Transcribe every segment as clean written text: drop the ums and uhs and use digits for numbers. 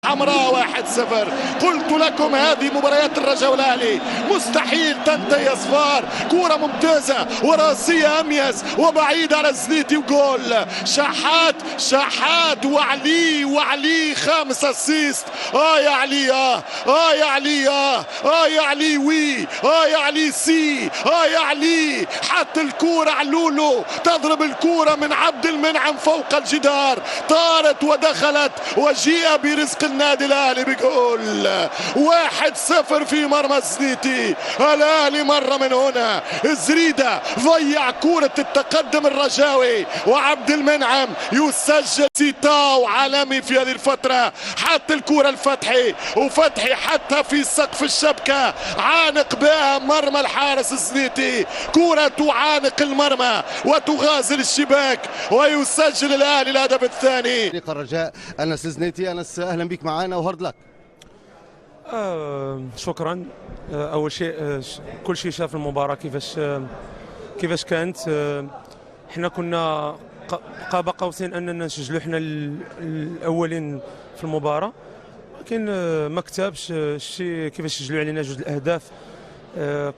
حمراء 1-0. قلت لكم هذه مباريات الرجاء والاهلي مستحيل تنتهي اصفار. كرة ممتازة وراسية اميز وبعيدة على الزنيتي وجول. شحات وعلي 5 اسيست. يا علي يا علي يا علي وي يا علي سي يا علي. حط الكرة علولو، تضرب الكرة من عبد المنعم فوق الجدار، طارت ودخلت وجيء برزق النادي الاهلي بجول. 1-0 في مرمى الزنيتي. الاهلي مر من هنا، الزريدة ضيع كرة التقدم الرجاوي وعبد المنعم يسجل. سيتاو عالمي في هذه الفترة، حط الكرة الفتحي وفتحي حتى في سقف الشبكة، عانق بها مرمى الحارس الزنيتي. كرة تعانق المرمى وتغازل الشباك ويسجل الاهلي الهدف الثاني. فريق الرجاء انس الزنيتي. انس اهلا بك معنا وهارد لك. شكرا. اول شيء كل شيء شاف المباراه كيفاش كانت. احنا كنا قاب قوسين اننا نسجلوا احنا الاولين في المباراه، لكن ما كتبش الشيء كيفاش سجلوا علينا 2 الاهداف.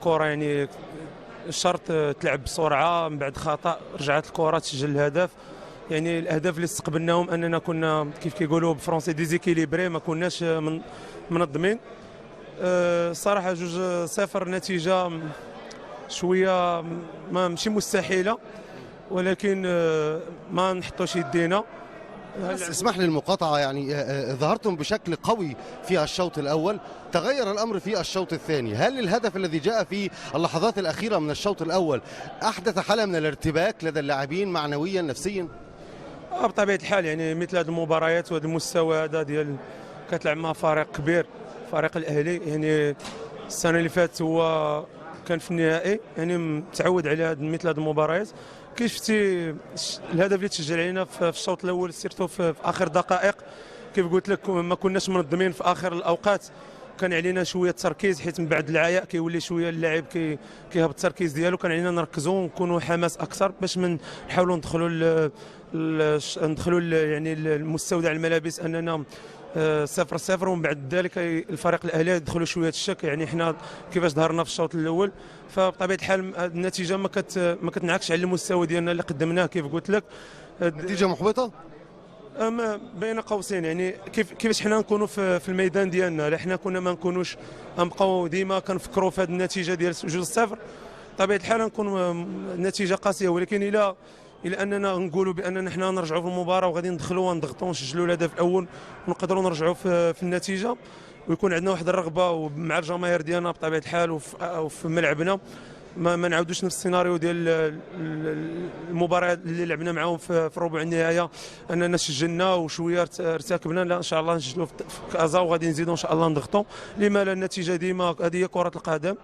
كره يعني الشرط تلعب بسرعه، من بعد خطا رجعت الكره تسجل الهدف. يعني الاهداف اللي استقبلناهم اننا كنا كيف كيقولوا بالفرنسي ديزيكيليبري، ما كناش منظمين. صراحه 2-0 نتيجه شويه ماشي مستحيله، ولكن ما نحطوش يدينا. اسمح لي المقاطعه، يعني ظهرتم بشكل قوي في الشوط الاول، تغير الامر في الشوط الثاني. هل الهدف الذي جاء في اللحظات الاخيره من الشوط الاول احدث حاله من الارتباك لدى اللاعبين معنويا نفسيا؟ بطبيعه الحال، يعني مثل هذه المباريات وهذا المستوى هذا ديال كتلعب مع فريق كبير، فريق الاهلي. يعني السنه اللي فاتت هو كان في النهائي، يعني متعود على مثل هذه المباريات. كي شفتي الهدف اللي تسجل علينا في الشوط الاول، سيرتو في اخر دقائق، كيف قلت لك ما كناش منظمين في اخر الاوقات. كان علينا شويه التركيز، حيت من بعد العياء كيولي شويه اللاعب كيهبط التركيز ديالو. كان علينا نركزوا ونكونوا حماس اكثر باش نحاولوا ندخلوا يعني المستودع الملابس اننا 0-0، ومن بعد ذلك الفريق الاهلي يدخلوا شويه الشك. يعني احنا كيفاش ظهرنا في الشوط الاول، فبطبيعه الحال النتيجه ما كتنعكسش على المستوى ديالنا اللي قدمناه. كيف قلت لك نتيجه محبطه بين قوسين. يعني كيفاش حنا نكونوا في الميدان ديالنا، حنا كنا ما نكونوش نبقاو ديما كنفكروا في هذه النتيجه ديال 2-0. بطبيعه الحال نكون نتيجه قاسيه، ولكن الى اننا نقولوا باننا حنا نرجعوا في المباراه وغادي ندخلوا ونضغطوا ونسجلوا الهدف الاول ونقدروا نرجعوا في النتيجه، ويكون عندنا واحد الرغبه ومع الجماهير ديالنا بطبيعه الحال وفي ملعبنا. ما نعاودوش نفس السيناريو ديال المباراه اللي لعبنا معاهم في ربع النهايه، اننا سجلنا وشويه ارتكبنا. لا، ان شاء الله نسجلوا في كازا وغادي نزيدوا ان شاء الله نضغطوا. لما لا، النتيجه ديما هذه هي كره القدم،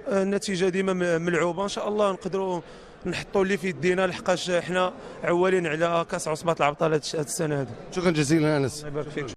النتيجه ديما ملعوبه. ان شاء الله نقدروا نحطوا اللي في يدينا، لحقاش احنا عوالين على كاس عصبات الابطال هذه السنه هذه. شكرا جزيلا انس. الله يبارك فيك.